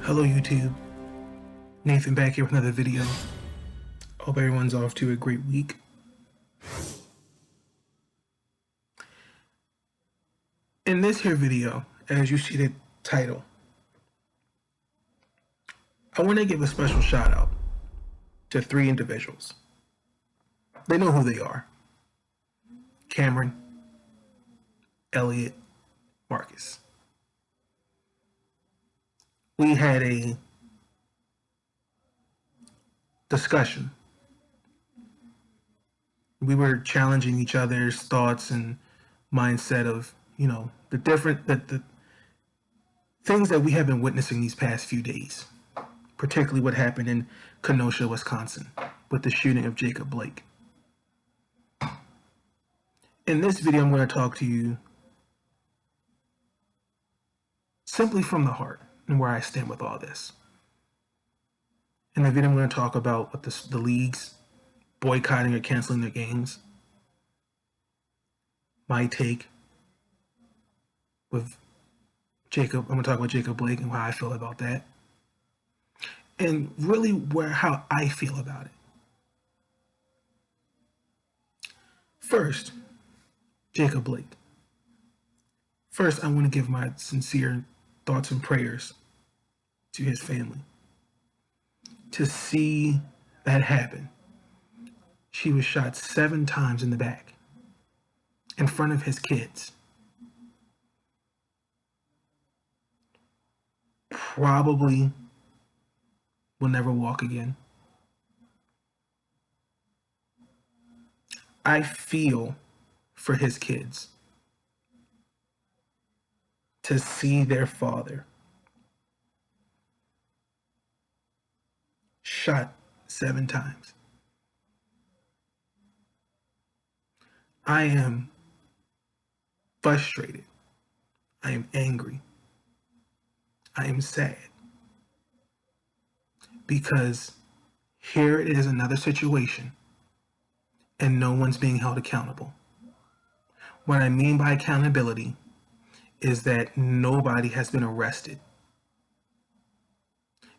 Hello YouTube, Nathan back here with another video. Hope everyone's off to a great week. In this here video, as you see the title, I want to give a special shout out to 3 individuals. They know who they are: Cameron, Elliot, Marcus. We had a discussion. We were challenging each other's thoughts and mindset of, the things that we have been witnessing these past few days, particularly what happened in Kenosha, Wisconsin, with the shooting of Jacob Blake. In this video, I'm going to talk to you simply from the heart and where I stand with all this. In the video, I'm going to talk about what the leagues boycotting or canceling their games, my take with Jacob. I'm going to talk about Jacob Blake and how I feel about that, and really how I feel about it. First, Jacob Blake. First, I want to give my sincere thoughts and prayers to his family. To see that happen, she was shot 7 times in the back in front of his kids. Probably will never walk again. I feel for his kids to see their father shot 7 times. I am frustrated. I am angry. I am sad. Because here it is, another situation, and no one's being held accountable. What I mean by accountability is that nobody has been arrested.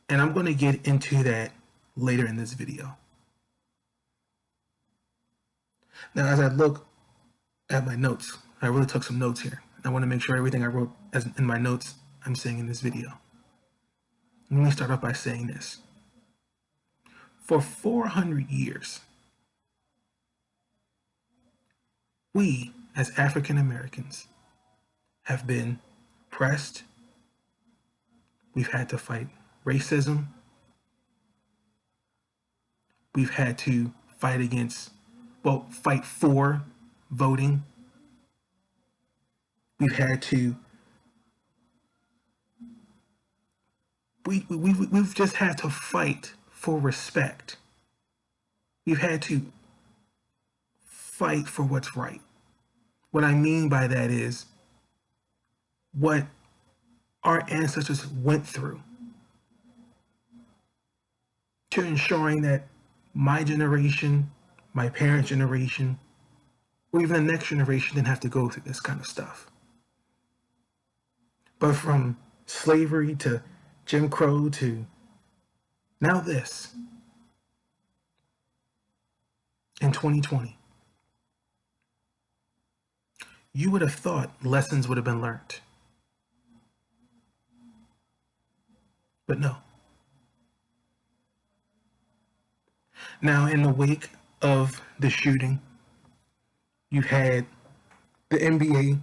And I'm going to get into that later in this video. Now, as I look at my notes, I really took some notes here. I want to make sure everything I wrote in my notes I'm saying in this video. Let me start off by saying this. For 400 years, we as African Americans have been oppressed. We've had to fight racism. We've had to fight for voting. We've had to, we've just had to fight for respect. We've had to fight for what's right. What I mean by that is what our ancestors went through to ensuring that my generation, my parents' generation, or even the next generation didn't have to go through this kind of stuff. But from slavery to Jim Crow to now this, in 2020, you would have thought lessons would have been learned. But no. Now, in the wake of the shooting, you had the NBA,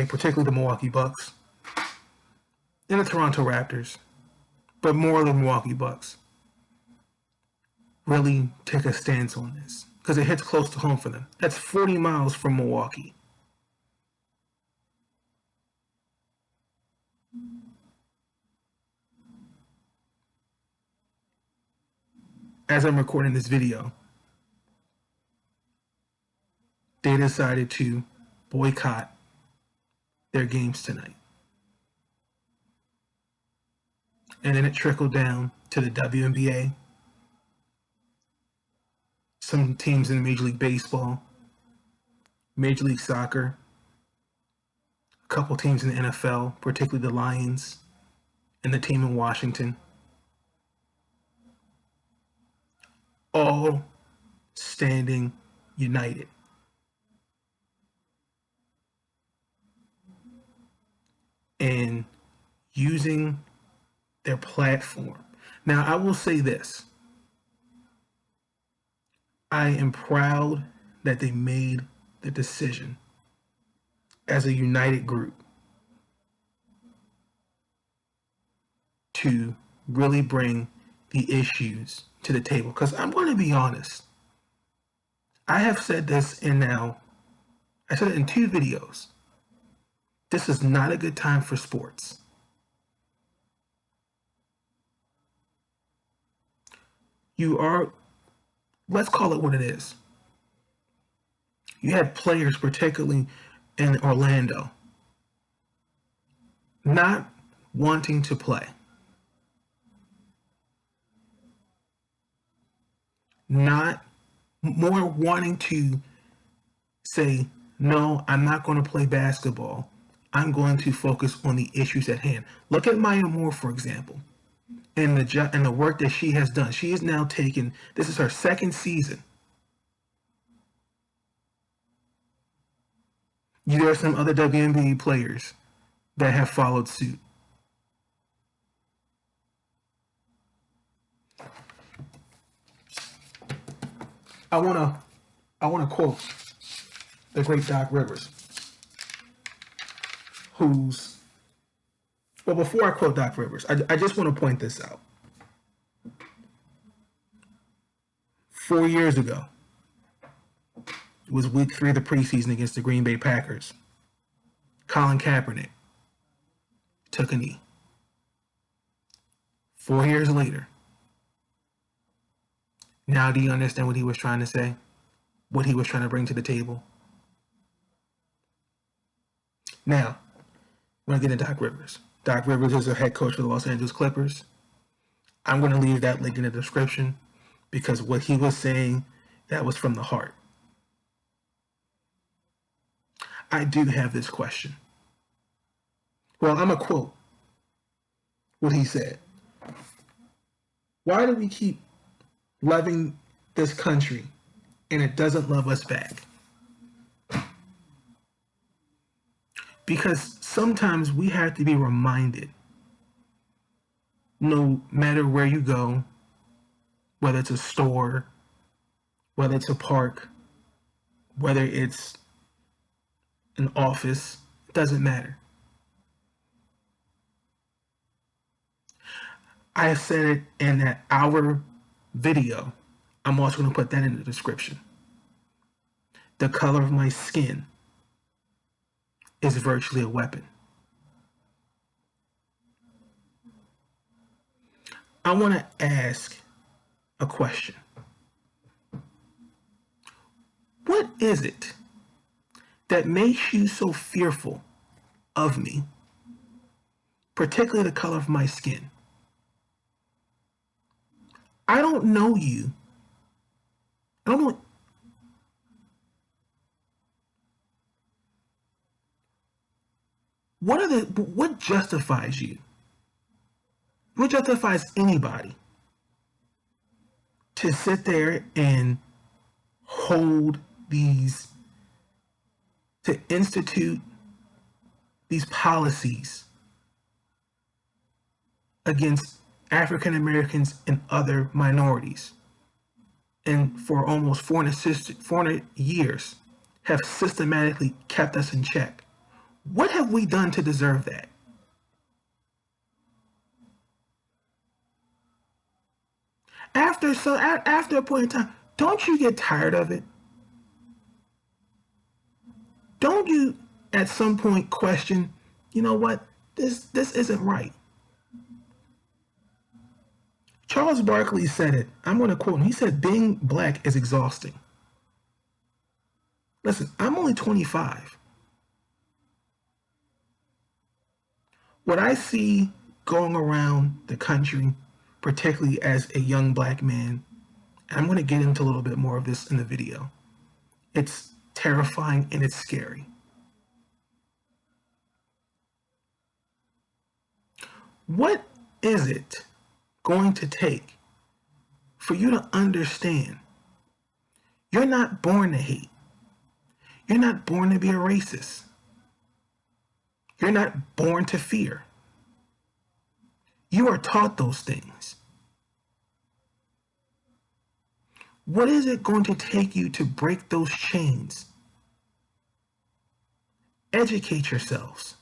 particularly the Milwaukee Bucks, and the Toronto Raptors, but more the Milwaukee Bucks, really take a stance on this because it hits close to home for them. That's 40 miles from Milwaukee. As I'm recording this video, they decided to boycott their games tonight. And then it trickled down to the WNBA, some teams in Major League Baseball, Major League Soccer, a couple teams in the NFL, particularly the Lions and the team in Washington, all standing united. And using their platform. Now, I will say this. I am proud that they made the decision as a united group to really bring the issues to the table. Because I'm going to be honest. I have said this I said it in 2 videos. This is not a good time for sports. Let's call it what it is. You had players, particularly in Orlando, not wanting to play, not more wanting to say, no, I'm not going to play basketball. I'm going to focus on the issues at hand. Look at Maya Moore, for example, and the work that she has done. She is now taken, this is her 2nd season. There are some other WNBA players that have followed suit. I wanna quote the great Doc Rivers, well, before I quote Doc Rivers, I just want to point this out. 4 years ago, it was week 3 of the preseason against the Green Bay Packers. Colin Kaepernick took a knee. 4 years later, now do you understand what he was trying to say? What he was trying to bring to the table? Now, when I get into Doc Rivers. Doc Rivers is a head coach for the Los Angeles Clippers. I'm going to leave that link in the description because what he was saying, that was from the heart. I do have this question. Well, I'm going to quote what he said. Why do we keep loving this country and it doesn't love us back? Because sometimes we have to be reminded, no matter where you go, whether it's a store, whether it's a park, whether it's an office, it doesn't matter. I said it in that hour video. I'm also going to put that in the description. The color of my skin is virtually a weapon. I want to ask a question. What is it that makes you so fearful of me, particularly the color of my skin? I don't know you. I don't know. What justifies you? What justifies anybody to sit there and hold to institute these policies against African Americans and other minorities, and for almost 400 years have systematically kept us in check? What have we done to deserve that? After a point in time, don't you get tired of it? Don't you at some point question, you know what, this isn't right? Charles Barkley said it. I'm going to quote him. He said, being black is exhausting. Listen, I'm only 25. What I see going around the country, particularly as a young black man, and I'm going to get into a little bit more of this in the video, it's terrifying and it's scary. What is it going to take for you to understand you're not born to hate? You're not born to be a racist. You're not born to fear. You are taught those things. What is it going to take you to break those chains? Educate yourselves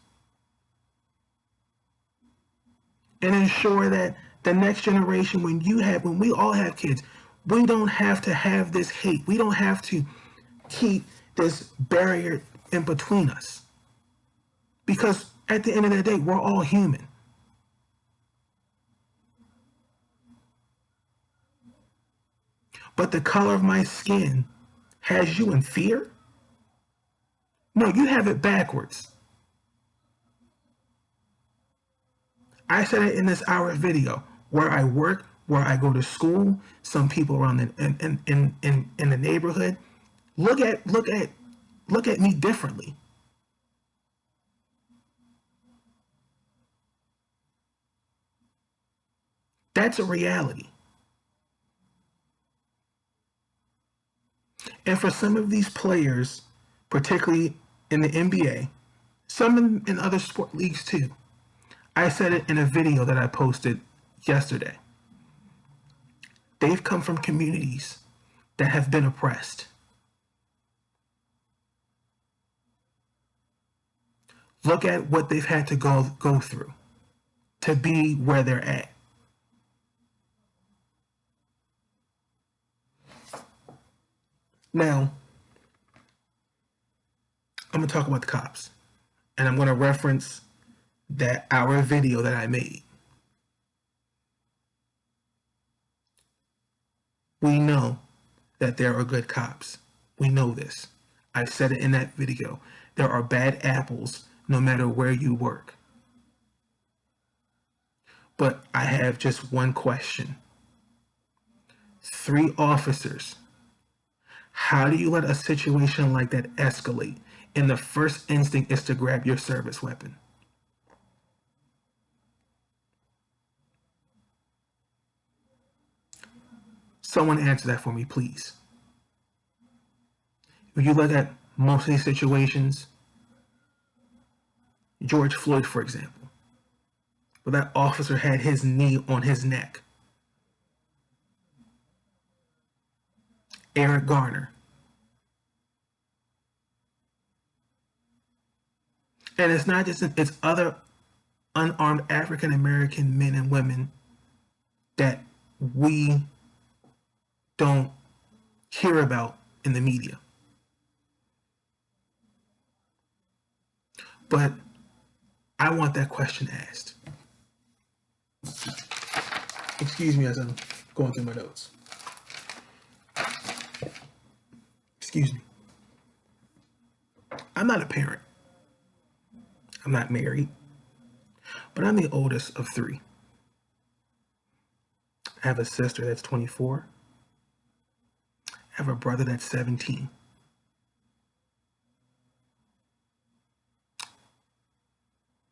and ensure that the next generation, when we all have kids, we don't have to have this hate. We don't have to keep this barrier in between us. Because at the end of the day, we're all human. But the color of my skin has you in fear? No, you have it backwards. I said it in this hour video. Where I work, where I go to school, some people around in the neighborhood look at me differently. That's a reality. And for some of these players, particularly in the NBA, some in other sport leagues too, I said it in a video that I posted yesterday. They've come from communities that have been oppressed. Look at what they've had to go through to be where they're at. Now, I'm going to talk about the cops. And I'm going to reference our video that I made. We know that there are good cops. We know this. I said it in that video. There are bad apples no matter where you work. But I have just one question. 3 officers. How do you let a situation like that escalate? And the first instinct is to grab your service weapon. Someone answer that for me, please. If you look at most of these situations, George Floyd, for example, where that officer had his knee on his neck. Eric Garner. And it's not just, it's other unarmed African American men and women that we don't hear about in the media. But I want that question asked. Excuse me as I'm going through my notes. Excuse me. I'm not a parent. I'm not married. But I'm the oldest of 3. I have a sister that's 24. I have a brother that's 17.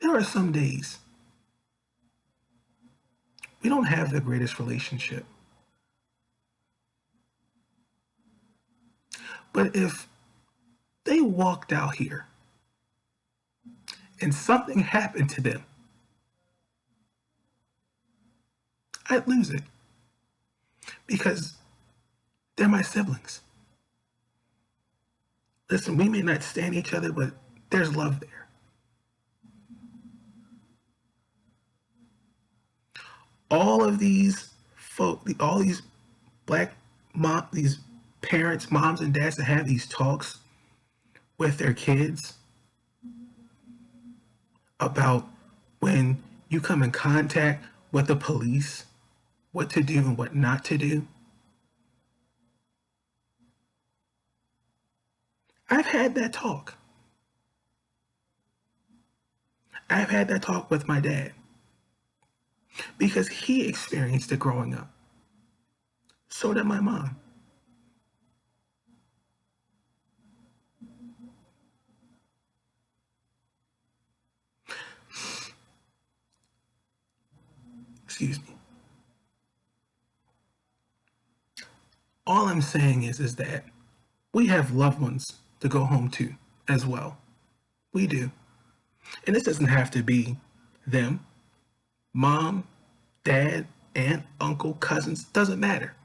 There are some days we don't have the greatest relationship. But if they walked out here and something happened to them, I'd lose it. Because they're my siblings. Listen, we may not stand each other, but there's love there. All of these folk, all these black these parents, moms and dads that have these talks with their kids about when you come in contact with the police, what to do and what not to do. I've had that talk. I've had that talk with my dad because he experienced it growing up. So did my mom. Excuse me. All I'm saying is that we have loved ones to go home to as well. We do. And this doesn't have to be them. Mom, dad, aunt, uncle, cousins, doesn't matter.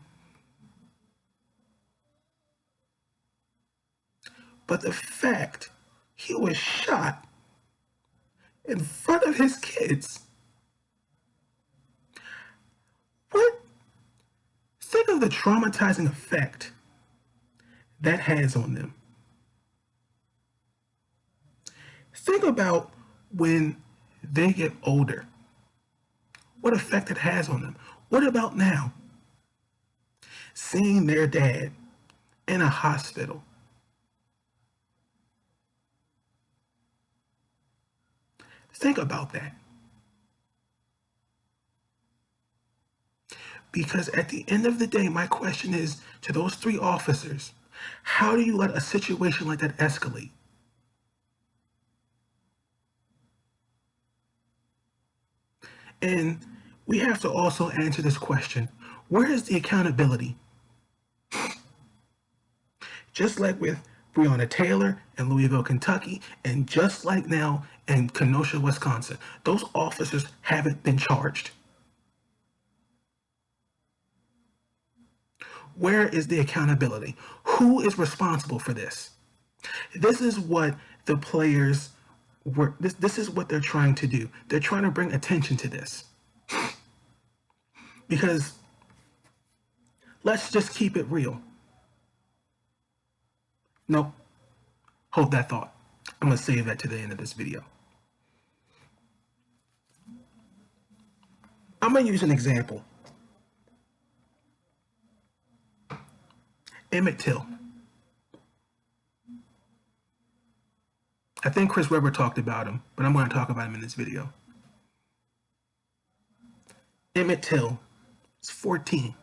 But the fact he was shot in front of his kids, what? Think of the traumatizing effect that has on them. Think about when they get older, what effect it has on them. What about now? Seeing their dad in a hospital. Think about that. Because at the end of the day, my question is to those three officers, how do you let a situation like that escalate? And we have to also answer this question. Where is the accountability? Just like with Breonna Taylor in Louisville, Kentucky, and just like now in Kenosha, Wisconsin, those officers haven't been charged. Where is the accountability? Who is responsible for this? This is what the players were, this is what they're trying to do. They're trying to bring attention to this. Because let's just keep it real. Nope. Hold that thought. I'm going to save that to the end of this video. I'm going to use an example. Emmett Till. I think Chris Webber talked about him, but I'm going to talk about him in this video. Emmett Till is 14.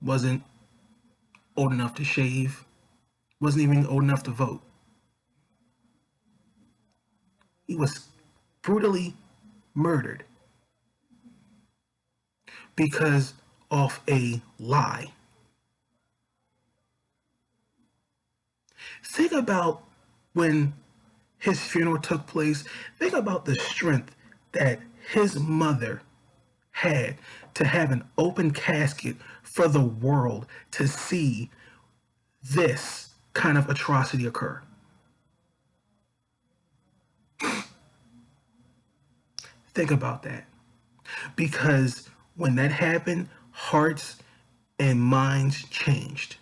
Wasn't old enough to shave. Wasn't even old enough to vote. He was brutally murdered because of a lie. Think about when his funeral took place. Think about the strength that his mother had to have an open casket for the world to see this kind of atrocity occur. Think about that. Because when that happened, hearts and minds changed.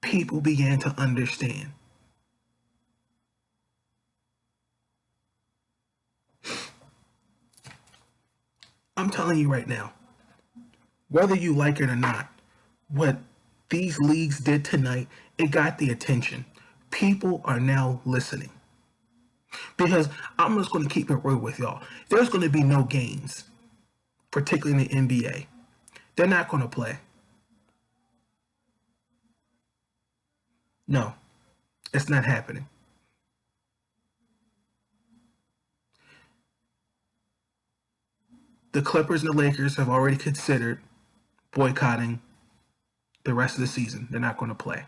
People began to understand. I'm telling you right now, whether you like it or not, what these leagues did tonight, it got the attention. People are now listening. Because I'm just going to keep it real with y'all. There's going to be no games, particularly in the NBA. They're not going to play. No, it's not happening. The Clippers and the Lakers have already considered boycotting the rest of the season. They're not going to play.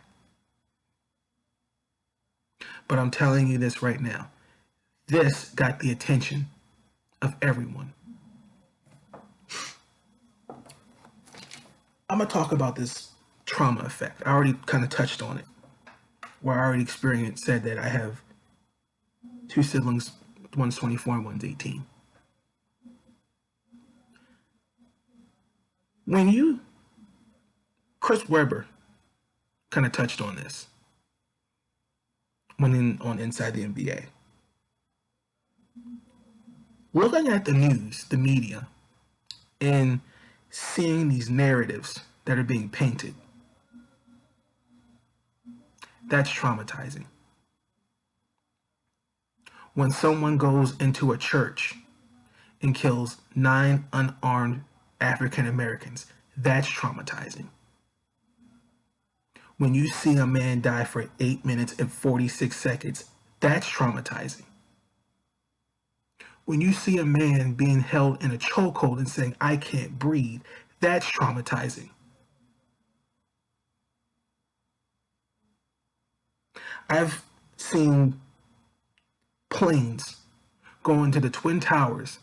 But I'm telling you this right now. This got the attention of everyone. I'm going to talk about this trauma effect. I already kind of touched on it, where I already experienced, said that I have two siblings, one's 24 and one's 18. Chris Webber kind of touched on this when on Inside the NBA. Looking at the news, the media, and seeing these narratives that are being painted, that's traumatizing. When someone goes into a church and kills 9 unarmed African Americans, that's traumatizing. When you see a man die for 8 minutes and 46 seconds, That's traumatizing. When you see a man being held in a chokehold and saying, I can't breathe, that's traumatizing. I've seen planes go into the Twin Towers,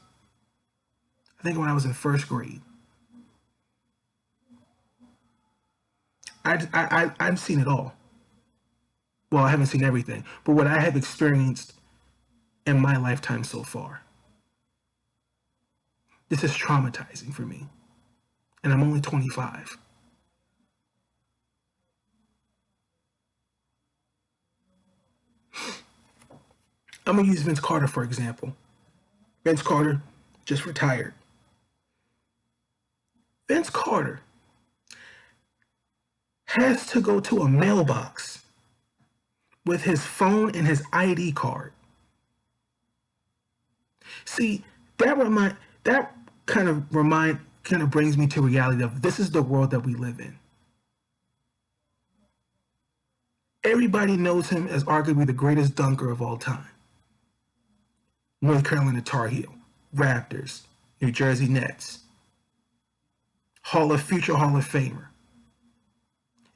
I think when I was in first grade. I've seen it all. Well, I haven't seen everything, but what I have experienced in my lifetime so far, this is traumatizing for me. And I'm only 25. I'm going to use Vince Carter, for example. Vince Carter just retired. Vince Carter has to go to a mailbox with his phone and his ID card. See, that kind of brings me to reality of this is the world that we live in. Everybody knows him as arguably the greatest dunker of all time. North Carolina Tar Heel, Raptors, New Jersey Nets, future Hall of Famer.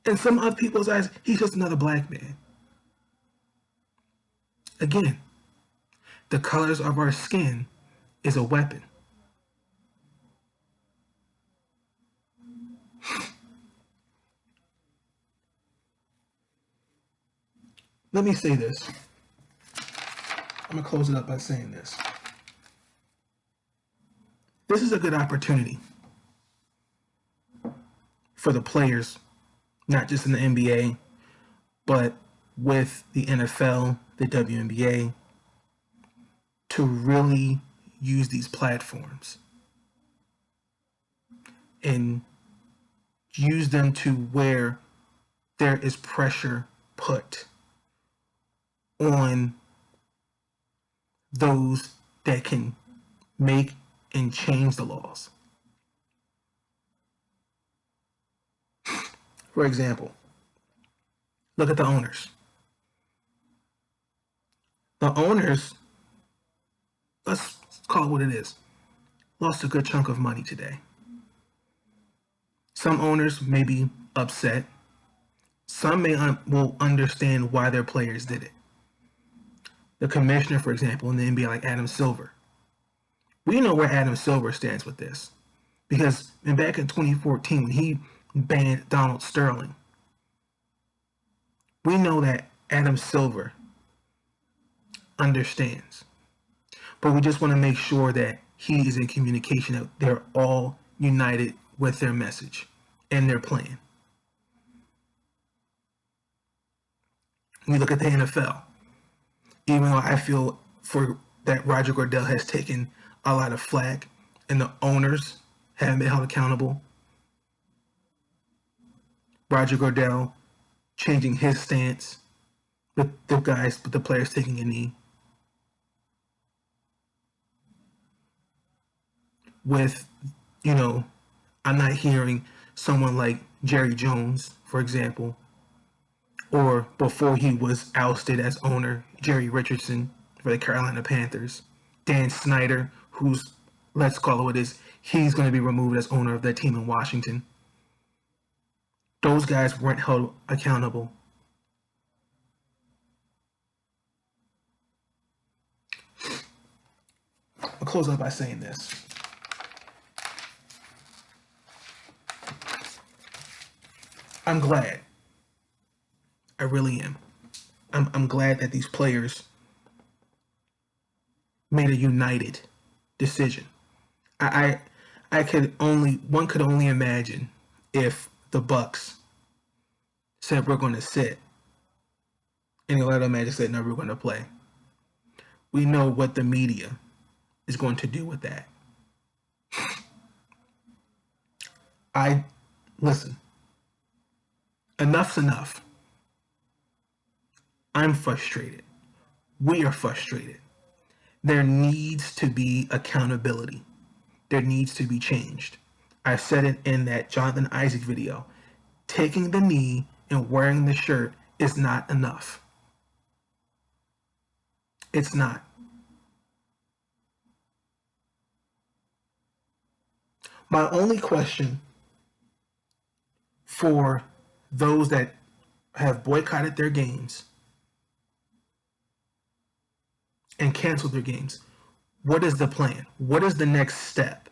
In some other people's eyes, he's just another black man. Again, the colors of our skin is a weapon. Let me say this. I'm going to close it up by saying this. This is a good opportunity for the players, not just in the NBA, but with the NFL, the WNBA, to really use these platforms and use them to where there is pressure put on those that can make and change the laws. For example, look at the owners. The owners, let's call it what it is, lost a good chunk of money today. Some owners may be upset. Some will understand why their players did it. The commissioner, for example, in the NBA, like Adam Silver. We know where Adam Silver stands with this. Because back in 2014, when he banned Donald Sterling, we know that Adam Silver understands. But we just want to make sure that he is in communication, that they're all united with their message and their plan. We look at the NFL. Even though I feel that Roger Goodell has taken a lot of flack and the owners haven't been held accountable. Roger Goodell changing his stance with the players taking a knee. With, I'm not hearing someone like Jerry Jones, for example, or before he was ousted as owner, Jerry Richardson for the Carolina Panthers, Dan Snyder, who's, let's call it what it is, he's going to be removed as owner of that team in Washington. Those guys weren't held accountable. I'll close up by saying this. I'm glad. I really am. I'm glad that these players made a united decision. One could only imagine if the Bucks said we're going to sit, and the Orlando Magic said no, we're going to play. We know what the media is going to do with that. Listen. Enough's enough. I'm frustrated. We are frustrated. There needs to be accountability. There needs to be changed. I said it in that Jonathan Isaac video. Taking the knee and wearing the shirt is not enough. It's not. My only question for those that have boycotted their games and canceled their games, what is the plan? What is the next step?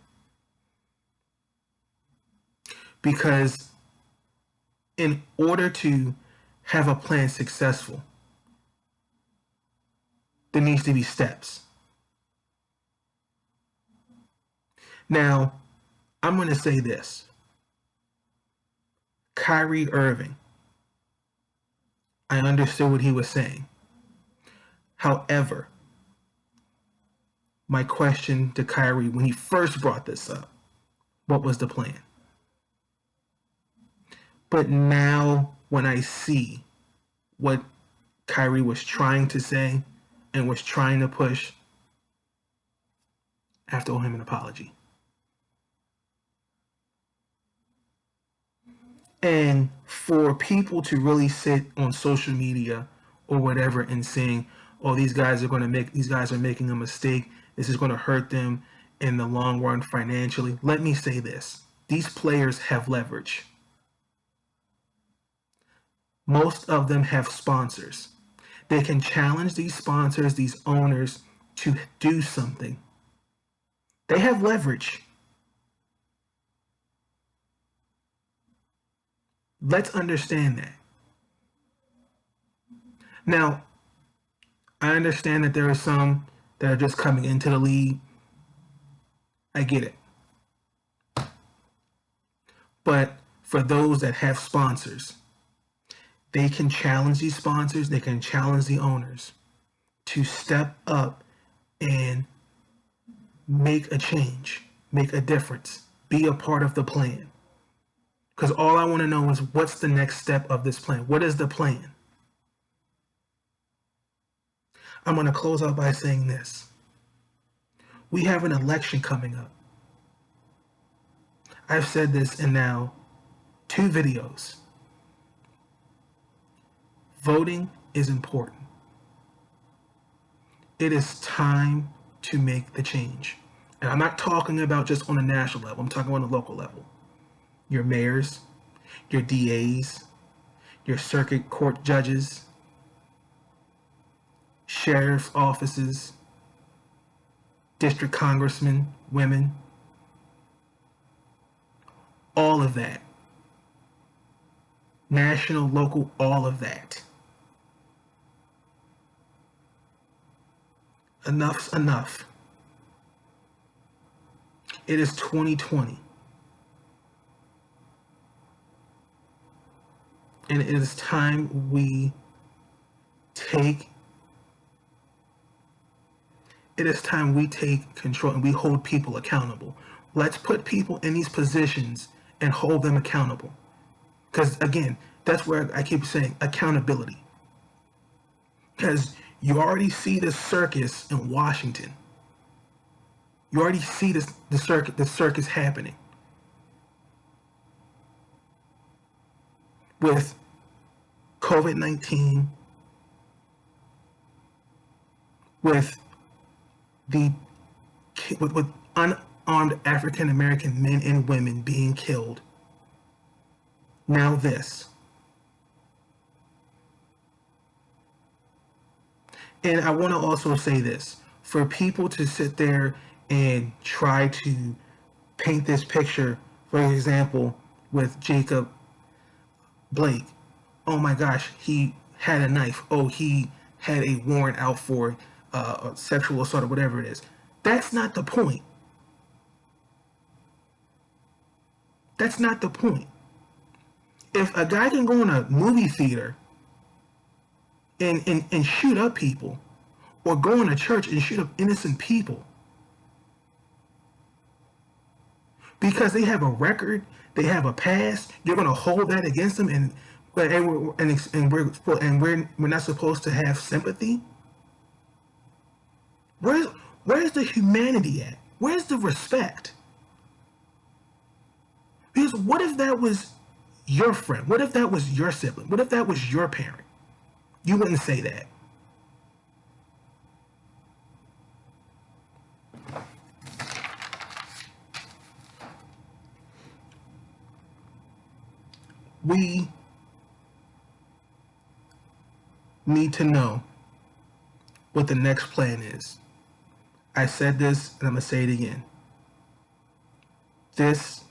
Because in order to have a plan successful, there needs to be steps. Now, I'm going to say this. Kyrie Irving, I understood what he was saying. However, my question to Kyrie when he first brought this up, what was the plan? But now when I see what Kyrie was trying to say and was trying to push, I have to owe him an apology. And for people to really sit on social media or whatever and saying, oh, these guys are making a mistake, this is going to hurt them in the long run financially. Let me say this. These players have leverage. Most of them have sponsors. They can challenge these sponsors, these owners, to do something. They have leverage. Let's understand that. Now, I understand that there are some that are just coming into the league. I get it. But for those that have sponsors, they can challenge these sponsors, they can challenge the owners to step up and make a change, make a difference, be a part of the plan. Because all I want to know is what's the next step of this plan? What is the plan? I'm going to close out by saying this. We have an election coming up. I've said this in now 2 videos. Voting is important. It is time to make the change. And I'm not talking about just on a national level. I'm talking on a local level. Your mayors, your DAs, your circuit court judges, sheriff's offices, district congressmen, women, all of that. National, local, all of that. Enough's enough. It is 2020. And it is time we take control and we hold people accountable. Let's put people in these positions and hold them accountable. Because again, that's where I keep saying accountability. Because you already see this circus in Washington. You already see the circus happening. With COVID-19, with unarmed African American men and women being killed. Now this. And I want to also say this. For people to sit there and try to paint this picture, for example, with Jacob Blake. Oh my gosh, he had a knife. Oh, he had a warrant out for sexual assault or whatever it is. That's not the point. That's not the point. If a guy can go in a movie theater and shoot up people, or go in a church and shoot up innocent people, because they have a record, they have a past, you're going to hold that against them, and we're not supposed to have sympathy? Where's the humanity at? Where's the respect? Because what if that was your friend? What if that was your sibling? What if that was your parent? You wouldn't say that. we need to know what the next plan is. I said this and I'm going to say it again. This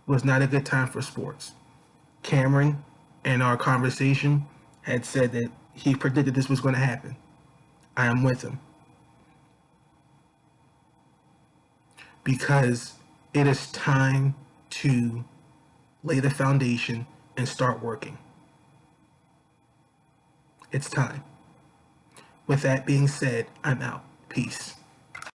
was not a good time for sports. Cameron, in our conversation, had said that he predicted this was going to happen. I am with him. Because it is time to lay the foundation and start working. It's time. With that being said, I'm out. Peace.